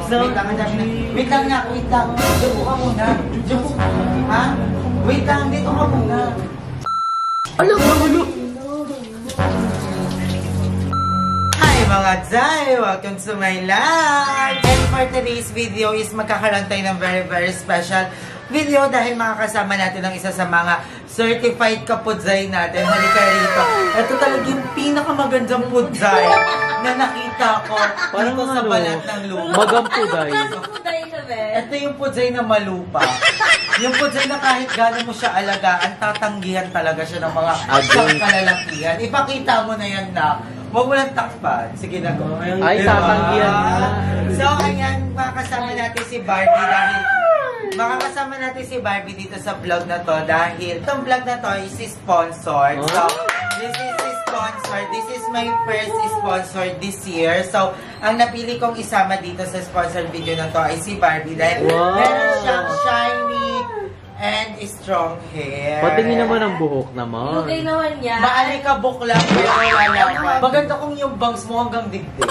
Wait lang, ang dami na. Wait lang nga, wait lang. Diyan ka muna. Diyan po. Ha? Wait lang, dito ka muna. Alam mo. Hi mga Zay! Welcome to my live! And for today's video is magkakaroon tayo ng very special video dahil makakasama natin ang isa sa mga certified kapudzay natin. Halika rito. Ito talaga yung pinakamagandang pudzay na nakita ko dito sa balat ng lupa. Magampuday. Ito yung pudzay na malupa. Yung pudzay na kahit gano'n mo siya alagaan, tatanggihan talaga siya ng mga kalalakihan. Ipakita mo na yan na. Huwag mo lang takpan. Sige na go. Ay, tatanggihan na. So, ayan, makakasama natin si Barbie dahil makakasama natin si Barbie dito sa vlog na to dahil itong vlog na to is sponsored. So, this is sponsored. This is my first sponsor this year. So, ang napili kong isama dito sa sponsored video na to ay si Barbie dahil meron siyang shiny and strong hair. Patingin naman ang buhok naman. Okay naman yan. Maalikabok lang pero wala. Maganda kung yung bangs mo hanggang digdig.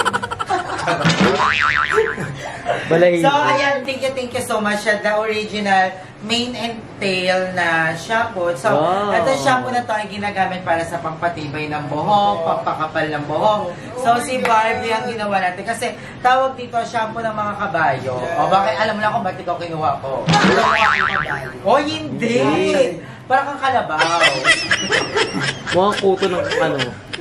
So, ayan, thank you so much. The original mane and tail na shampoo. So, ito shampoo na to ay ginagamit para sa pampatibay ng buhok, pampakapal ng buhok. So, si Barbie ang ginawa natin. Kasi, tawag dito shampoo ng mga kabayo. O, bakit alam mo na kung ba't ikaw kinuha ko? O, hindi! Parang kang kalabaw. Mukhang kuto ng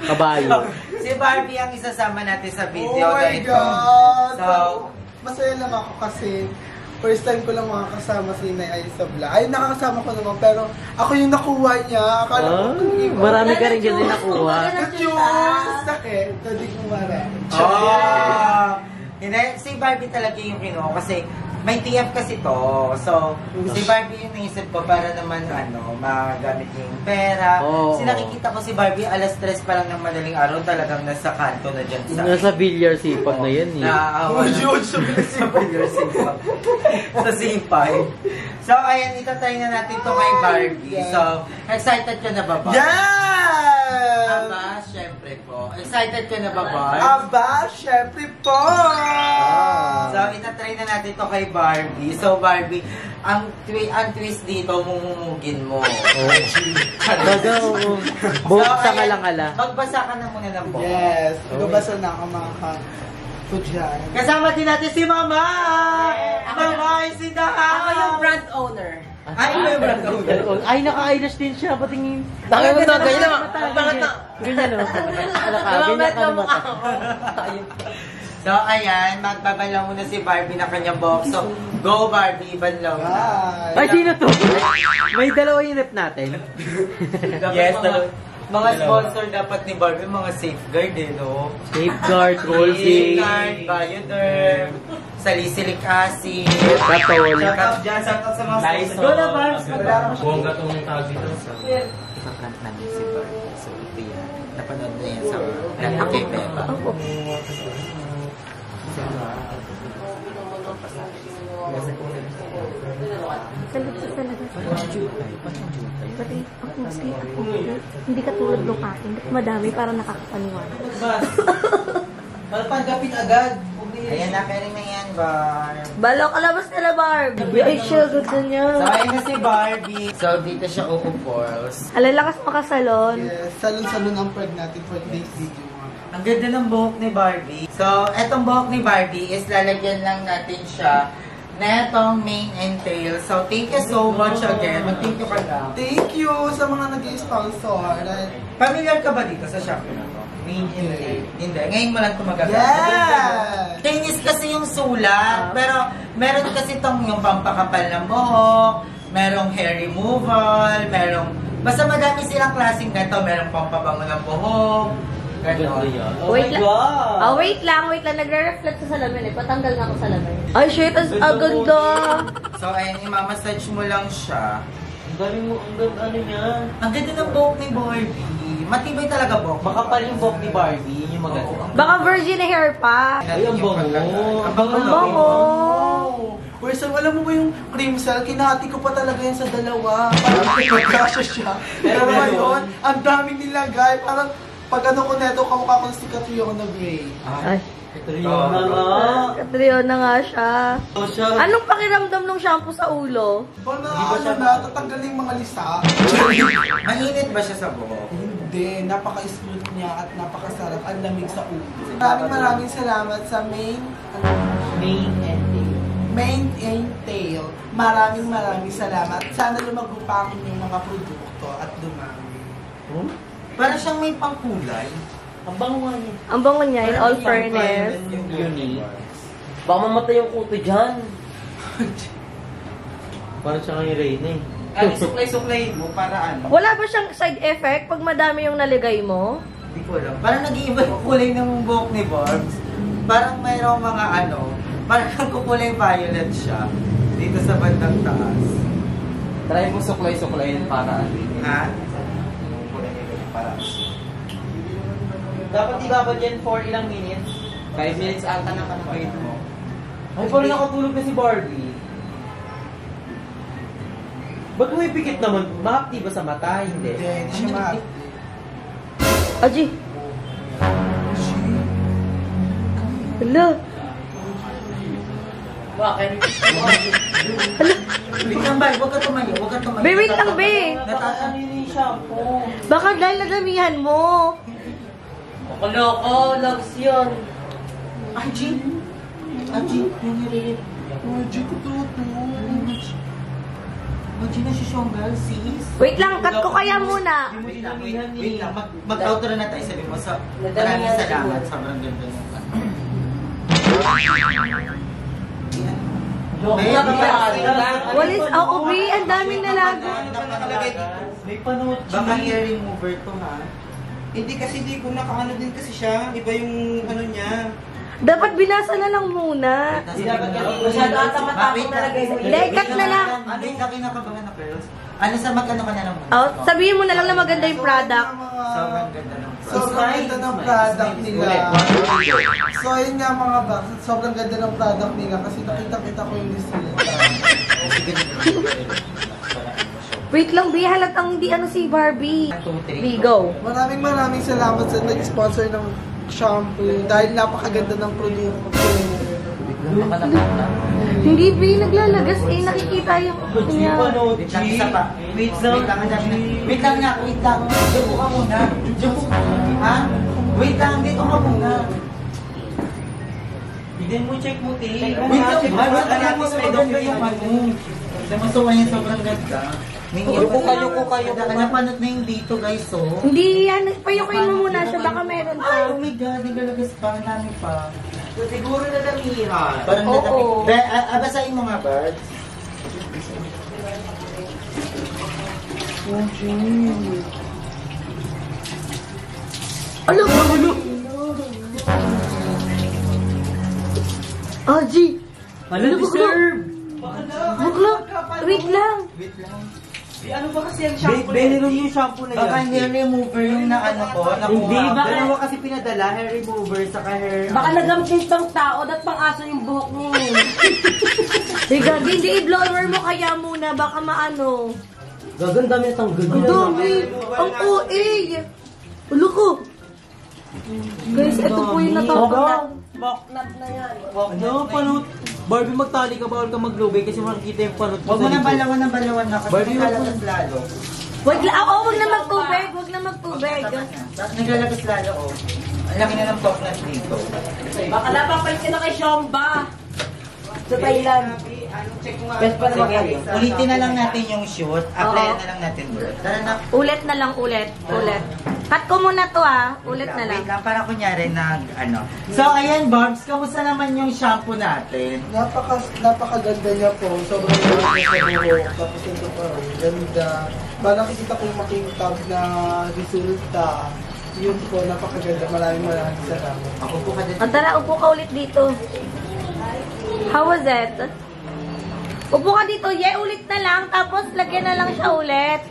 kabayo. Si Barbie ang isasama natin sa video. Oh my God! So, masaya lang ako kasi first time ko lang makakasama si Nay Ay sa vlog. Ay, nakakasama ko naman pero ako yung nakuha niya. Akala ko marami ka rin dyan din nakuha. Juice! Sakit. Hindi ko marami. Hindi, si Barbie talaga yung kinuha kasi may TF kasi to. So, si Barbie yung naisip ko para naman magamit niya yung pera. Kasi nakikita ko si Barbie alas 3 pa lang ng madaling araw talagang nasa kanto na dyan sa... Nasa Villar Sipag na yan eh. Sa Villar Sipag. Sa Sipag. So, ayan, itatry na natin to kay Barbie. So, excited ka na ba ba? Yes! Aba, syempre po. Excited ka na ba ba? Aba, syempre po! So, itatry na natin to kay Barbie. So, Barbie, ang twist dito, mumumugin mo. Buksa ka lang ala. Magbasa ka na muna ng buhok. Yes. Magbasa na ako mga ka-tudyan. Kasama din natin si Mama! Mama, si Daha! Ako yung brand owner. Ay, yung brand owner. Ay, naka-eyelash din siya. Patingin. Bakit na? Ganyan o. Ganyan na mukha ko. So, ayan, magbabalaw muna si Barbie na kanyang buhok. So, go Barbie, banlaw na. Ay, sino to? May dalawa yung rep natin. Yes, dalawa. Mga sponsor dapat ni Barbie, mga safeguard no? Safeguard, Colgate, Safeguard, Bioderm, Salicylic acid. Katol. Shoutout dyan, shoutout sa mga sponsor. Go na, Barbs! Buongga itong tawag dito. Ipakant namin si Barbie. So, ito yan. Napanood na yan sa Kay Peppa. Pati ako kasi ako hindi katulad ng akin. Madami para nakakapaniwala. Malpanggapin agad. Ayan na, pwede na yan, Barb. Balok, alabas nila, Barb. Ay, siya, ganda niya. So, ayun na si Barbie. So, dito siya uuporls. Alalakas makasalon. Yes. Salon-salon ang preg natin for today's video. Ang ganda ng buhok ni Barbie. So, etong buhok ni Barbie is lalagyan lang natin siya na etong mane and tail. So, thank you so much again. Mag-thank you ka lang. Thank you sa mga nag-i-sponsor. Familiar ka ba dito sa shop na to? Mane and tail? Hindi. Ngayon mo lang ito magagamit. Yes! Chinese kasi yung sulat. Pero, meron kasi itong yung pampakapal ng buhok. Merong hair removal. Merong... Basta madami silang klaseng ganito. Merong pampabango ng buhok. Wait lang. Wait lang. Nagre-reflect sa salamin eh. Patanggal nga ako salamin. Ay, shit, ang ganda. So, ayun, imamassage mo lang siya. Ang galing mo, ano niya? Ang ganda ng buhok ni Barbie. Matibay talaga buhok. Makapal yung buhok ni Barbie. Yung maganda. Baka virgin hair pa. Ay, ang bango. Ang bango. Ang bango. Pwesa, alam mo ba yung cream cell? Kinahati ko pa talaga yan sa dalawa. Parang nagkasya siya. Pero ngayon, ang daming nilagay. Parang pag ano ko neto, kamukha ko si Katrina na gray. Ay. Catriona nga siya. Anong pakiramdam ng shampoo sa ulo? Tatanggalin mga lisa. Mainit ba siya sa buhok? Hindi, napaka-smooth niya at napakasarap. Ang lamig sa ulo. Maraming salamat sa Mane and Tail. Maraming salamat. Sana lumago pa akin yung mga produkto at dumami. Parang siyang may pangkulay. Ang bango niya, in all fairness. Unique. Baka mamatay yung kuto dyan. Parang siya ngayon rain eh. Suklay-suklayin mo para ano? Wala ba siyang side effect pag madami yung naligay mo? Hindi ko alam. Parang nag-iiba yung kulay ng buhok ni Barbs. Parang mayroong mga ano, parang kukulay violet siya. Dito sa bandang taas. Try mo suklay-suklayin para Ha? dapat ibabad yan for ilang minutes? 5 minutes ata na kanapait mo. Ay, parang nakatulog na si Barbie. Ba't mo ipikit naman? Mahapti ba sa mata? Hindi. Hindi siya mahal. Aji! Hala! Bakit? Wait lang ba? Huwag ka tumayo. Huwag ka tumayo. Be, wait lang, be! Ano yun yung shampoo? Baka dahil nadamihan mo. Loko, loves yun. Aji! Yung naririt. Aji ko to. Aji na si Shongal, sis. Wait lang, cut ko kaya muna. Wait lang. Mag-outro na tayo. Sabi mo sa maraming salamat. Sobrang ganda mo. Walis, oo, be, ang daming nalaga. May panood Baka hair remover to, ha? Hindi kasi di ko nakaano din kasi siya. Iba yung ano niya. Dapat binasa na lang muna. Masyado ata matapos nalagay mo. Hindi, cut na lang. Ano yung kinakabahan na pearls? Ano sa magkano ka na lang muna? Oh, sabihin mo na lang na maganda yung product. Sobrang ganda ng pearls. Sobrang ganda ng product nila. So, ayun nga mga box. Sobrang ganda ng product nila kasi nakita-kita ko yung resulta. Wait lang, be, halatang hindi ano si Barbie. Be, go. Maraming salamat sa nag-sponsor ng shampoo dahil napakaganda ng produkto. Hindi, be, naglalagas eh. Nakikita yung niya. Wait lang, isa pa. Wait lang, ang dami na. Wait lang nga, wait lang. Diyan ka muna. Ha? Wait lang, dito ka muna. Hindi mo check mo, te. Wait lang, wait lang, maganda yung ano. Naman yan, sobrang ganda. Yuko kayo. Napanot na yung dito, guys, so. Hindi yan. Payukin mo muna siya. Baka meron Ay, pa. oh my God, nagalagas pa. Ang dami pa. Siguro na damihan. Parang Oo. nadami. Basahin mo nga, Bart. Ano? Aji! Ano deserve? Bukla! Wait lang! Wait lang. Ano ba kasi ang shampoo Beninom yung shampoo na yan. Baka hair remover yung na ano ko, nakuha. Hindi, baka- Dalawa kasi pinadala, hair remover, saka hair... Baka nagamit yung pang tao, dat pang aso yung buhok mo. Higa, hindi i-blower mo kaya muna. Baka maano. Gaganda mo yung tanggal. Ang dami! Ang OA! Ulo ko! Guys, ito po yung natapos. Boknat na yan. Ano, panot? Barbie, magtali ka, bawal ka maglubay kasi makikita yung panot mo Huwag mo na balawan na kasi Barbie, naglalagas lalo. Wag na magtubig. Wag na magtubig. Naglalagas lalo, oh. Ang laki na ng coconut dito. Baka napapalit ka na kay Shomba. Sa Thailand. Best pa naman kayo. Ulitin na lang natin yung shoot. Applyan na lang natin ulit. Tara na. Ulit na lang, ulit. Cut ko muna to ulit na lang. Wait lang, para kunyari ano. So, ayan, Barbs, kamusta naman yung shampoo natin? Napakaganda niya po. Sobrang ganda sa buhok. Tapos ito pa rin. Ganda. Parang nakikita kong makintab na resulta. Yun po, napakaganda. Maraming salamat. Ako po ka din. Tara, upo ka ulit dito. How was it? Upo ka dito, ulit na lang, tapos lagyan na lang siya ulit.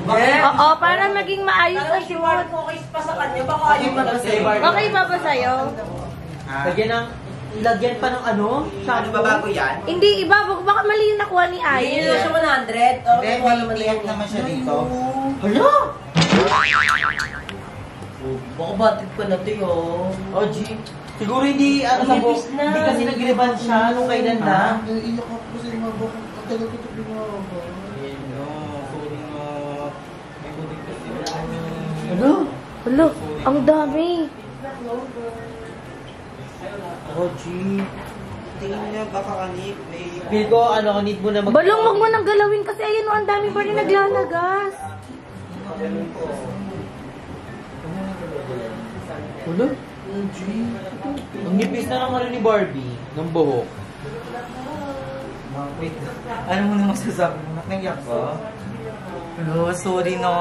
Oo, para maging maayos ang Si shoot. Warren focus pa sa kanya. Baka ayaw mo na Okay ba ba sa'yo? Lagyan ng, ilagyan pa ng ano? Ano ba bago yan? Hindi, iba. Baka mali yung nakuha ni Hindi Ay. siya 100. Hindi, may tiyak naman siya dito. Hala! Baka batid pa na to Oh, G. Siguro hindi, ano sa buhok, hindi kasi nag-reban siya nung kailan na. Naiiyak ako kasi mga buhok. Ang tagal ko ito pinahaba. Ano? Alo, ang dami. Oh, G. Tingin niya, baka kanip. Feel ko, need mo na Balong, wag mo nang galawin kasi ayun, ang dami pa rin naglalagas. Ulo? Ang nipis na naman ni Barbie ng buhok. Wait, ano mo na masasabi mo? Nangyak ba? Hello, sorry no.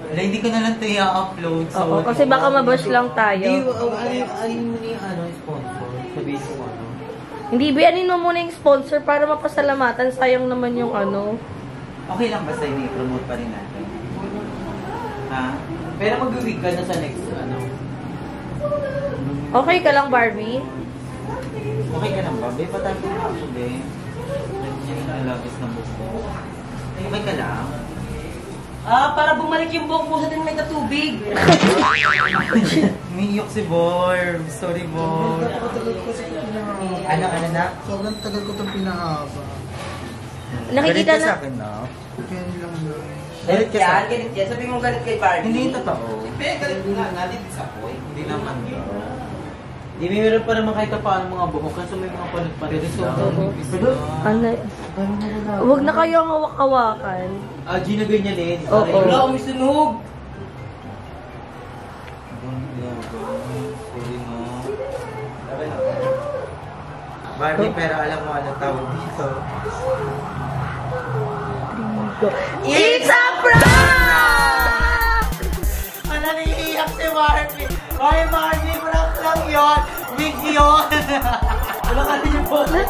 Wala, hindi ko na lang ito i-upload. Oo, kasi baka mabash lang tayo. Alin mo na yung sponsor? Sabihin ko Hindi, biyanin mo muna yung sponsor para mapasalamatan. Sayang naman yung ano. Okay lang ba sa'yo i-promote pa rin natin? Ha? Pero mag-wig ka na sa next, Okay ka lang, Barbie? Okay ka lang ba? Be, patay ko na ako, be. Yan yung nalabis na buko. Okay ka lang? Para bumalik yung buhok mo sa din may katubig. Umiiyok si Borb. Sorry, Borb. Napakatagal ko kasi ito pinahaba. Ano na? Sobrang tagal ko itong pinahaba. Nakikita Galit ka na. sa akin, no? Kaya nilang lang. Galit ka sa akin. Galit yan. Sabi mo galit kay Barbie. Hindi yung totoo. Pero galit ko nga, natin sa boy. Hindi naman daw. Di meron pa naman kahit paano mga buhok kasi may mga palit-palit Pero, Ano? Huwag na kayo ang hawak-hawakan. G na ganyan eh. Oo. Wala akong sunog. sorry, no. Barbie, pero alam mo ano tawag dito. It's a prank! Ano naiiyak si Barbie? Oy, Barbie, prank lang yun. Big yun. Wala ka din yung buhok.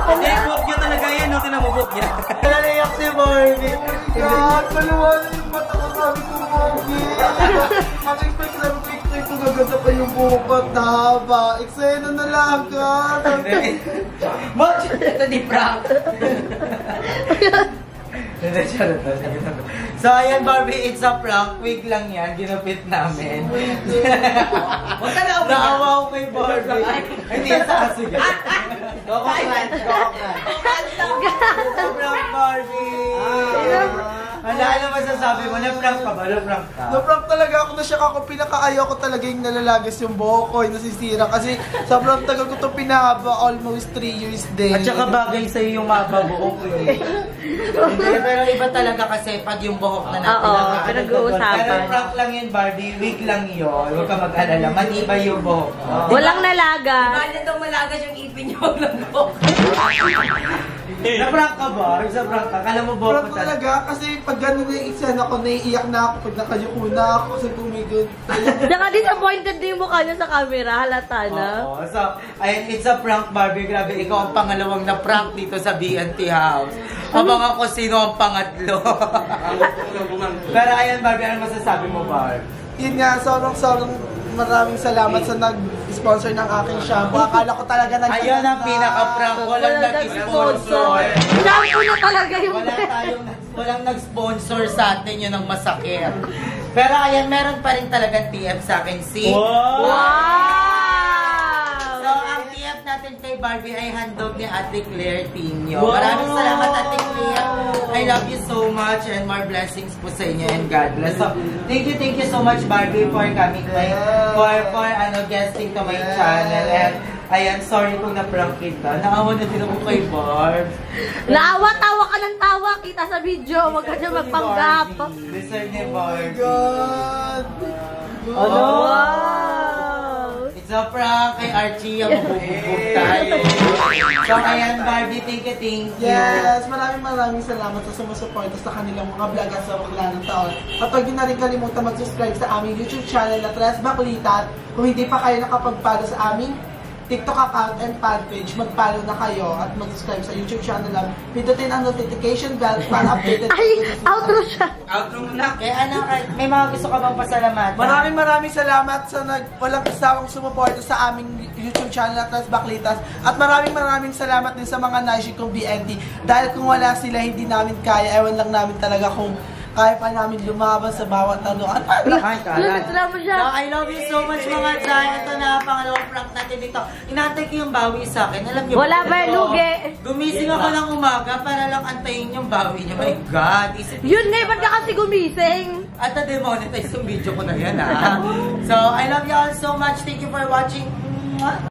Hindi, book niya talaga yan, no? Tinamubok niya. Ano naiiyak si Barbie? God, maluwala yung mata ko, sabi ko, Mogi. Mag-expect na mag-expect ko gaganda pa yung buhok at haba. Eksena na lang, God. Ito di prank. Hindi, siya na to. So, ayan, Barbie, it's a prank. Wig lang yan. Ginupit namin. Huwag ka na umiyak. Naawa ko kay Barbie. Hindi sa aso yan. Kokokran. It's a prank, Barbie. Ano masasabi mo? Na-prank ka ba? Na-prank ka? Na-prank talaga ako na siya ako. Pinaka-ayaw ko talaga yung nalalagas yung buhok ko, yung nasisira. Kasi sobrang tagal ko ito pinahaba, almost 3 years din. At saka bagay sa'yo yung mababuok eh. Hindi, pero iba talaga kasi pag yung buhok na natin. Oo, pinag-uusapan. Pero prank lang yun, Barbie. Wig lang yun. Huwag ka mag-alala. Maniba yung buhok. Walang nalaga. Bakit daw malagas yung ipin niyo ng buhok? Na-prank ka ba? Sa prank ka? Kala mo buhok Prank mo talaga kasi pag gano'n na yung eksena ko, naiiyak na ako pag nakayuko na ako kasi tumigod. Naka-disappointed na yung mukha niya sa camera. Halata na. Oo. So, ayun, it's a prank, Barbie. Grabe, ikaw ang pangalawang na prank dito sa BNT House. Abangan ko sino ang pangatlo. Pero ayun, Barbie, ano masasabi mo, Barb? Yun nga, sobrang maraming salamat sa nag-sponsor ng aking shampoo. Akala ko talaga Ayun ang pinaka-prank. Walang nag-sponsor. Shampoo na talaga yung Walang nag-sponsor sa atin yun ang masakit. Pero ayan, meron pa rin talagang TF sa akin. Si Wow! So, ang TF natin kay Barbie ay handog ni Ate Claire Tino. Maraming salamat, Ate Claire. I love you so much and more blessings po sa inyo and God bless. So, thank you so much, Barbie, for coming for guesting to my channel. And ayan, sorry kung na-prank kita. Naawa na din ako kay Barb. Naawa-tawa ka ng tawa. Kita sa video. Huwag ka dyan magpanggap. Deserve ni Barbie. God! Ano? Wow! It's a prank kay Archie. Ang bububog tayo. So, ayan, Barbie, thank you. Yes, maraming salamat sa sumusuporta sa kanilang mga vlog at sa wakla ng taon. At huwag na rin kalimutan mag-subscribe sa aming YouTube channel na Tres Bakulitan. Kung hindi pa kayo nakapag-follow sa aming TikTok account and fan page, mag-follow na kayo at mag-subscribe sa YouTube channel lang. Pindutin ang notification bell para updated. Ay, outro siya. Outro mo na. Kaya ano, may mga gusto ka bang pasalamatan? Maraming salamat sa walang kasawang sumuporta sa aming YouTube channel na Tres Baklitas. At maraming salamat din sa mga Naishi kong BNT. Dahil kung wala sila, hindi namin kaya. Ewan lang namin talaga kung kaya pa namin lumaban sa bawat taluan. Ay, kalat. Drama siya. So, I love you so much mga Jai. Ito na, pangalawang prank natin dito. Inantay ko yung bawi sa akin. Alam niyo Wala ba, ito? lugi? Gumising ako ng umaga para lang antayin yung bawi niyo. My God. Yun nga, ba't ka kasi gumising? At na-demonetize yung video ko na yan, ha? So, I love you all so much. Thank you for watching.